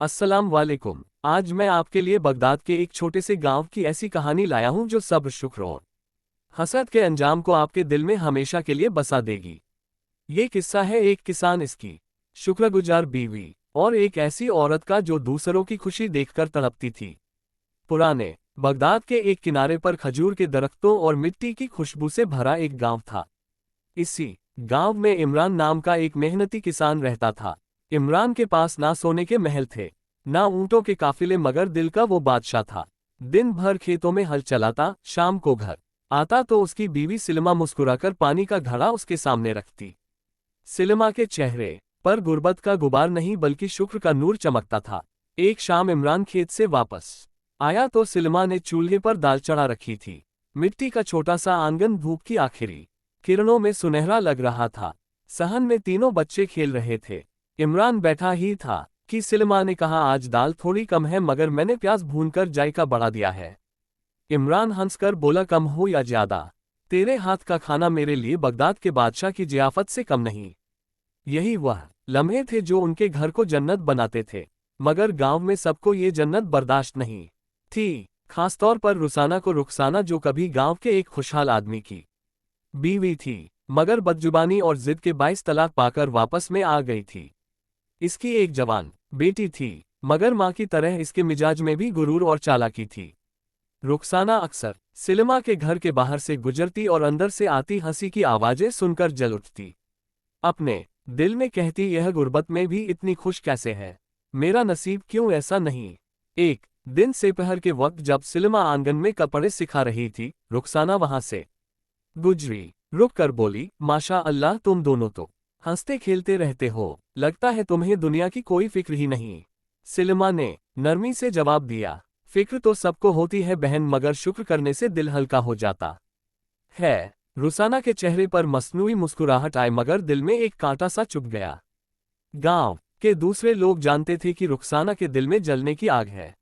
अस्सलाम वालेकुम। आज मैं आपके लिए बगदाद के एक छोटे से गांव की ऐसी कहानी लाया हूं जो सब्र, शुक्र और हसद के अंजाम को आपके दिल में हमेशा के लिए बसा देगी। ये किस्सा है एक किसान, इसकी शुक्रगुजार बीवी और एक ऐसी औरत का जो दूसरों की खुशी देखकर तड़पती थी। पुराने बगदाद के एक किनारे पर खजूर के दरख्तों और मिट्टी की खुशबू से भरा एक गांव था। इसी गांव में इमरान नाम का एक मेहनती किसान रहता था। इमरान के पास ना सोने के महल थे, ना ऊंटों के काफिले, मगर दिल का वो बादशाह था। दिन भर खेतों में हल चलाता, शाम को घर आता तो उसकी बीवी सिलमा मुस्कुराकर पानी का घड़ा उसके सामने रखती। सिलमा के चेहरे पर गुर्बत का गुबार नहीं बल्कि शुक्र का नूर चमकता था। एक शाम इमरान खेत से वापस आया तो सिलमा ने चूल्हे पर दाल चढ़ा रखी थी। मिट्टी का छोटा सा आंगन धूप की आखिरी किरणों में सुनहरा लग रहा था। सहन में तीनों बच्चे खेल रहे थे। इमरान बैठा ही था कि सिलमा ने कहा, आज दाल थोड़ी कम है मगर मैंने प्याज भूनकर जायका बढ़ा दिया है। इमरान हंसकर बोला, कम हो या ज्यादा, तेरे हाथ का खाना मेरे लिए बगदाद के बादशाह की जियाफत से कम नहीं। यही वह लम्हे थे जो उनके घर को जन्नत बनाते थे। मगर गांव में सबको ये जन्नत बर्दाश्त नहीं थी, खासतौर पर रुखसाना जो कभी गांव के एक खुशहाल आदमी की बीवी थी, मगर बदजुबानी और जिद के 22 तलाक पाकर वापस में आ गई थी। इसकी एक जवान बेटी थी, मगर मां की तरह इसके मिजाज में भी गुरूर और चालाकी थी। रुखसाना अक्सर सिलमा के घर के बाहर से गुजरती और अंदर से आती हंसी की आवाजें सुनकर जल उठती। अपने दिल में कहती, यह गुर्बत में भी इतनी खुश कैसे है, मेरा नसीब क्यों ऐसा नहीं। एक दिन दोपहर के वक्त जब सिलमा आंगन में कपड़े सिखा रही थी, रुखसाना वहां से गुजरी। रुक कर बोली, माशा अल्लाह, तुम दोनों तो हंसते खेलते रहते हो, लगता है तुम्हें दुनिया की कोई फिक्र ही नहीं। सिलमा ने नरमी से जवाब दिया, फिक्र तो सबको होती है बहन, मगर शुक्र करने से दिल हल्का हो जाता है। रुखसाना के चेहरे पर मसनूई मुस्कुराहट आई मगर दिल में एक कांटा सा चुभ गया। गांव के दूसरे लोग जानते थे कि रुखसाना के दिल में जलने की आग है,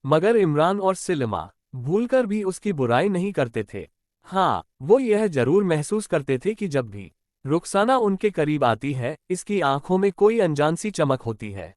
मगर इमरान और सिलमा भूलकर भी उसकी बुराई नहीं करते थे। हाँ, वो यह जरूर महसूस करते थे कि जब भी रुखसाना उनके करीब आती है, इसकी आंखों में कोई अनजान सी चमक होती है,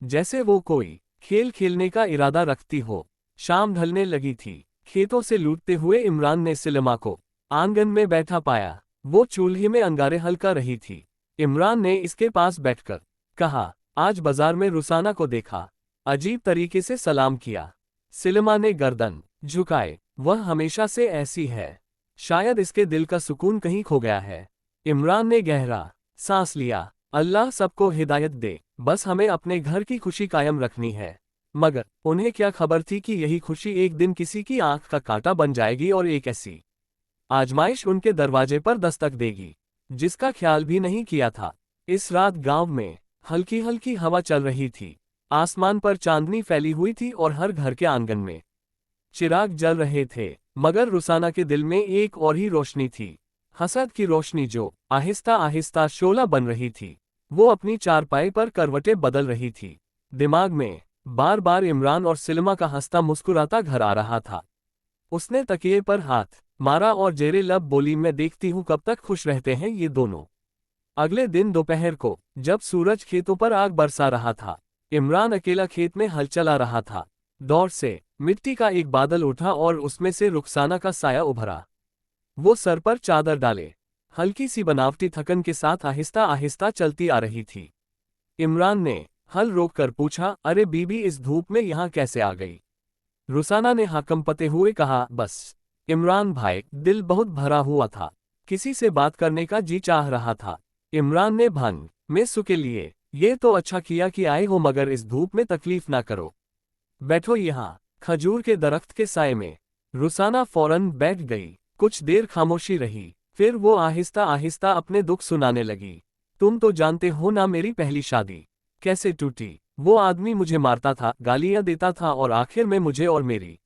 जैसे वो कोई खेल खेलने का इरादा रखती हो। शाम ढलने लगी थी। खेतों से लूटते हुए इमरान ने सिलमा को आंगन में बैठा पाया। वो चूल्हे में अंगारे हल कर रही थी। इमरान ने इसके पास बैठकर कहा, आज बाजार में रुखसाना को देखा, अजीब तरीके से सलाम किया। सिलमा ने गर्दन झुकाए, वह हमेशा से ऐसी है, शायद इसके दिल का सुकून कहीं खो गया है। इमरान ने गहरा सांस लिया, अल्लाह सबको हिदायत दे, बस हमें अपने घर की खुशी कायम रखनी है। मगर उन्हें क्या खबर थी कि यही खुशी एक दिन किसी की आंख का कांटा बन जाएगी और एक ऐसी आजमाइश उनके दरवाजे पर दस्तक देगी जिसका ख्याल भी नहीं किया था। इस रात गांव में हल्की हल्की हवा चल रही थी। आसमान पर चांदनी फैली हुई थी और हर घर के आंगन में चिराग जल रहे थे। मगर रुखसाना के दिल में एक और ही रोशनी थी, हसद की रोशनी जो आहिस्ता आहिस्ता शोला बन रही थी। वो अपनी चारपाई पर करवटें बदल रही थी। दिमाग में बार बार इमरान और सिलमा का हंसता मुस्कुराता घर आ रहा था। उसने तकिए पर हाथ मारा और जेरे लब बोली, मैं देखती हूँ कब तक खुश रहते हैं ये दोनों। अगले दिन दोपहर को जब सूरज खेतों पर आग बरसा रहा था, इमरान अकेला खेत में हल चला रहा था। दौर से मिट्टी का एक बादल उठा और उसमें से रुखसाना का साया उभरा। वो सर पर चादर डाले, हल्की सी बनावटी थकन के साथ आहिस्ता आहिस्ता चलती आ रही थी। इमरान ने हल रोककर पूछा, अरे बीबी, इस धूप में यहाँ कैसे आ गई? रुखसाना ने हाकंपते हुए कहा, बस इमरान भाई, दिल बहुत भरा हुआ था, किसी से बात करने का जी चाह रहा था। इमरान ने भान में सुके लिए, ये तो अच्छा किया कि आए हो, मगर इस धूप में तकलीफ ना करो, बैठो यहाँ खजूर के दरख्त के साए में। रुखसाना फौरन बैठ गई। कुछ देर खामोशी रही, फिर वो आहिस्ता आहिस्ता अपने दुख सुनाने लगी। तुम तो जानते हो ना मेरी पहली शादी कैसे टूटी। वो आदमी मुझे मारता था, गालियां देता था और आखिर में मुझे और मेरी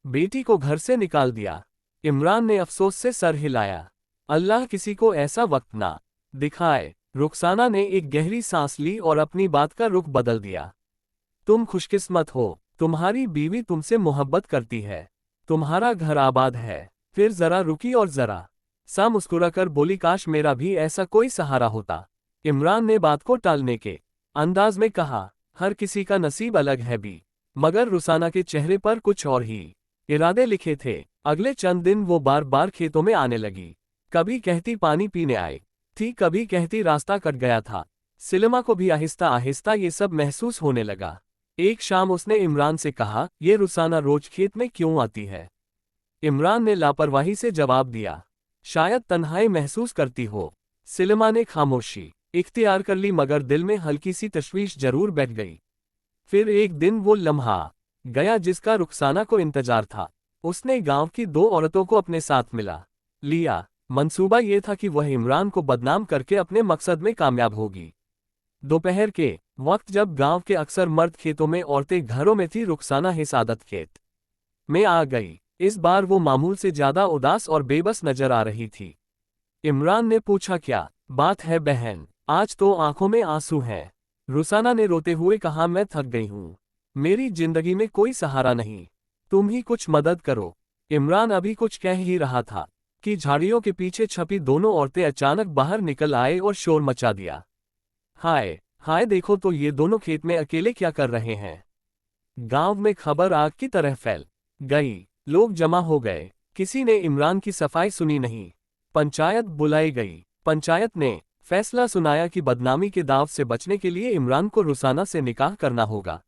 बेटी को घर से निकाल दिया। इमरान ने अफसोस से सर हिलाया, अल्लाह किसी को ऐसा वक्त ना दिखाए। रुखसाना ने एक गहरी सांस ली और अपनी बात का रुख बदल दिया। तुम खुशकिस्मत हो, तुम्हारी बीवी तुमसे मोहब्बत करती है, तुम्हारा घर आबाद है। फिर जरा रुकी और जरा सा मुस्कुराकर बोली, काश मेरा भी ऐसा कोई सहारा होता। इमरान ने बात को टालने के अंदाज में कहा, हर किसी का नसीब अलग है भी। मगर रुसाना के चेहरे पर कुछ और ही इरादे लिखे थे। अगले चंद दिन वो बार बार खेतों में आने लगी। कभी कहती पानी पीने आए थी, कभी कहती रास्ता कट गया था। सिलमा को भी आहिस्ता आहिस्ता ये सब महसूस होने लगा। एक शाम उसने इमरान से कहा, ये रुसाना रोज खेत में क्यों आती है? इमरान ने लापरवाही से जवाब दिया, शायद तन्हाई महसूस करती हो। सिलमा ने खामोशी इख्तियार कर ली, मगर दिल में हल्की सी तशवीश जरूर बैठ गई। फिर एक दिन वो लम्हा गया जिसका रुखसाना को इंतजार था। उसने गांव की 2 औरतों को अपने साथ मिला लिया। मंसूबा ये था कि वह इमरान को बदनाम करके अपने मकसद में कामयाब होगी। दोपहर के वक्त जब गांव के अक्सर मर्द खेतों में, औरतें घरों में थी, रुखसाना हिसादत खेत में आ गई। इस बार वो मामूल से ज्यादा उदास और बेबस नजर आ रही थी। इमरान ने पूछा, क्या बात है बहन, आज तो आंखों में आंसू हैं। रुसाना ने रोते हुए कहा, मैं थक गई हूँ, मेरी जिंदगी में कोई सहारा नहीं, तुम ही कुछ मदद करो। इमरान अभी कुछ कह ही रहा था कि झाड़ियों के पीछे छपी दोनों औरतें अचानक बाहर निकल आए और शोर मचा दिया। हाय हाय, देखो तो ये दोनों खेत में अकेले क्या कर रहे हैं। गांव में खबर आग की तरह फैल गई। लोग जमा हो गए। किसी ने इमरान की सफाई सुनी नहीं। पंचायत बुलाई गई। पंचायत ने फैसला सुनाया कि बदनामी के दाव से बचने के लिए इमरान को रुसाना से निकाह करना होगा।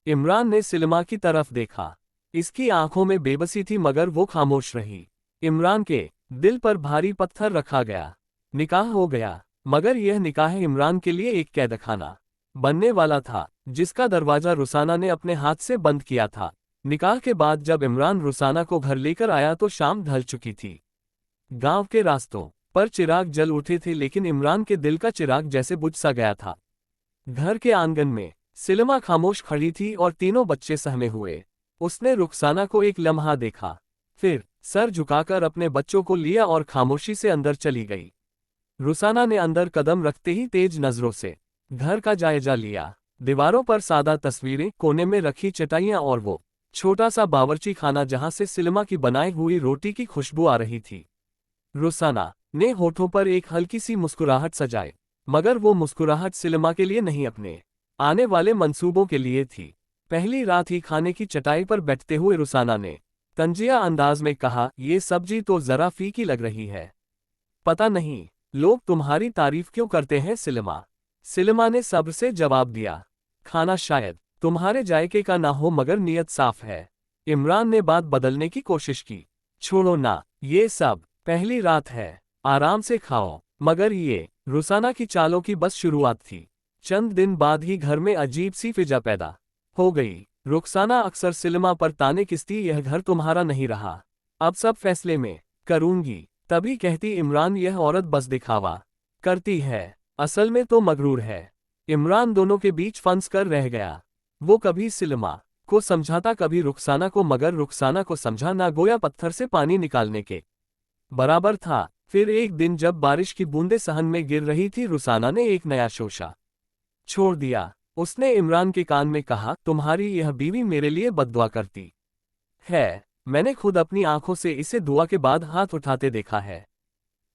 इमरान ने सिलमा की तरफ देखा। इसकी आंखों में बेबसी थी, मगर वो खामोश रही। इमरान के दिल पर भारी पत्थर रखा गया। निकाह हो गया, मगर यह निकाह इमरान के लिए एक कैदखाना बनने वाला था, जिसका दरवाजा रुसाना ने अपने हाथ से बंद किया था। निकाह के बाद जब इमरान रुसाना को घर लेकर आया तो शाम ढल चुकी थी। गांव के रास्तों पर चिराग जल उठे थे, लेकिन इमरान के दिल का चिराग जैसे बुझ सा गया था। घर के आंगन में सिलमा खामोश खड़ी थी और तीनों बच्चे सहमे हुए। उसने रुखसाना को एक लम्हा देखा, फिर सर झुकाकर अपने बच्चों को लिया और खामोशी से अंदर चली गई। रुसाना ने अंदर कदम रखते ही तेज नजरों से घर का जायजा लिया। दीवारों पर सादा तस्वीरें, कोने में रखी चटाइयां और वो छोटा सा बावर्ची खाना जहां से सिलमा की बनाई हुई रोटी की खुशबू आ रही थी। रुसाना ने होठों पर एक हल्की सी मुस्कुराहट सजाई, मगर वो मुस्कुराहट सिलमा के लिए नहीं, अपने आने वाले मंसूबों के लिए थी। पहली रात ही खाने की चटाई पर बैठते हुए रुसाना ने तंजिया अंदाज में कहा, ये सब्जी तो जरा फीकी लग रही है। पता नहीं लोग तुम्हारी तारीफ क्यों करते हैं सिलमा। सिलमा ने सब्र से जवाब दिया, खाना शायद तुम्हारे जायके का ना हो, मगर नीयत साफ है। इमरान ने बात बदलने की कोशिश की, छोड़ो ना, ये सब पहली रात है, आराम से खाओ। मगर ये रुसाना की चालों की बस शुरुआत थी। चंद दिन बाद ही घर में अजीब सी फिजा पैदा हो गई। रुखसाना अक्सर सिलमा पर ताने किसती, यह घर तुम्हारा नहीं रहा, अब सब फैसले में करूंगी। तभी कहती, इमरान यह औरत बस दिखावा करती है, असल में तो मगरूर है। इमरान दोनों के बीच फंस कर रह गया। वो कभी सिलमा को समझाता, कभी रुखसाना को, मगर रुखसाना को समझा ना गोया पत्थर से पानी निकालने के बराबर था। फिर एक दिन जब बारिश की बूंदें सहन में गिर रही थी, रुसाना ने एक नया शोशा छोड़ दिया। उसने इमरान के कान में कहा, तुम्हारी यह बीवी मेरे लिए बद्दुआ करती है, मैंने खुद अपनी आंखों से इसे दुआ के बाद हाथ उठाते देखा है।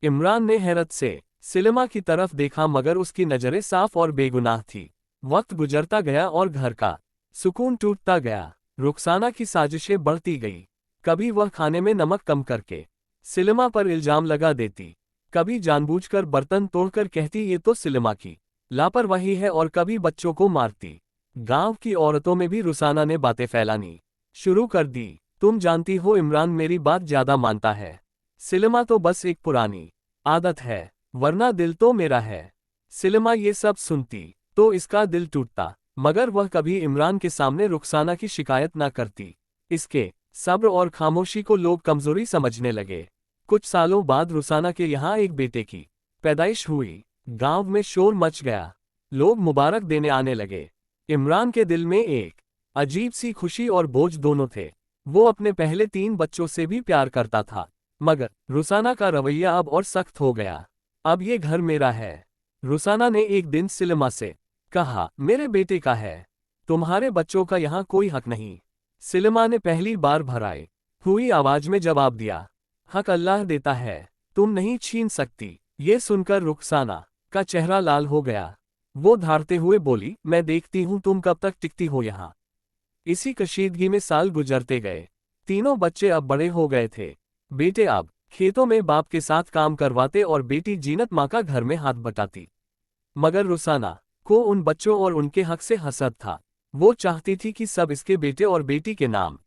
इमरान ने हैरत से सिलमा की तरफ देखा, मगर उसकी नजरें साफ और बेगुनाह थी। वक्त गुजरता गया और घर का सुकून टूटता गया। रुखसाना की साजिशें बढ़ती गई। कभी वह खाने में नमक कम करके सिलमा पर इल्जाम लगा देती, कभी जानबूझकर बर्तन तोड़कर कहती ये तो सिलमा की लापरवाही है, और कभी बच्चों को मारती। गांव की औरतों में भी रुसाना ने बातें फैलानी शुरू कर दी, तुम जानती हो इमरान मेरी बात ज्यादा मानता है, सिलमा तो बस एक पुरानी आदत है, वरना दिल तो मेरा है। सिलमा ये सब सुनती तो इसका दिल टूटता, मगर वह कभी इमरान के सामने रुखसाना की शिकायत ना करती। इसके सब्र और खामोशी को लोग कमजोरी समझने लगे। कुछ सालों बाद रुसाना के यहाँ एक बेटे की पैदाइश हुई। गांव में शोर मच गया, लोग मुबारक देने आने लगे। इमरान के दिल में एक अजीब सी खुशी और बोझ दोनों थे। वो अपने पहले 3 बच्चों से भी प्यार करता था, मगर रुसाना का रवैया अब और सख्त हो गया। अब ये घर मेरा है, रुसाना ने एक दिन सिलमा से कहा, मेरे बेटे का है, तुम्हारे बच्चों का यहाँ कोई हक नहीं। सिलमा ने पहली बार भराई हुई आवाज में जवाब दिया, हक अल्लाह देता है, तुम नहीं छीन सकती। ये सुनकर रुखसाना का चेहरा लाल हो गया। वो धारते हुए बोली, मैं देखती हूँ तुम कब तक टिकती हो यहाँ। इसी कशीदगी में साल गुजरते गए। तीनों बच्चे अब बड़े हो गए थे। बेटे अब खेतों में बाप के साथ काम करवाते और बेटी जीनत माँ का घर में हाथ बटाती। मगर रुसाना को उन बच्चों और उनके हक से हसद था। वो चाहती थी कि सब इसके बेटे और बेटी के नाम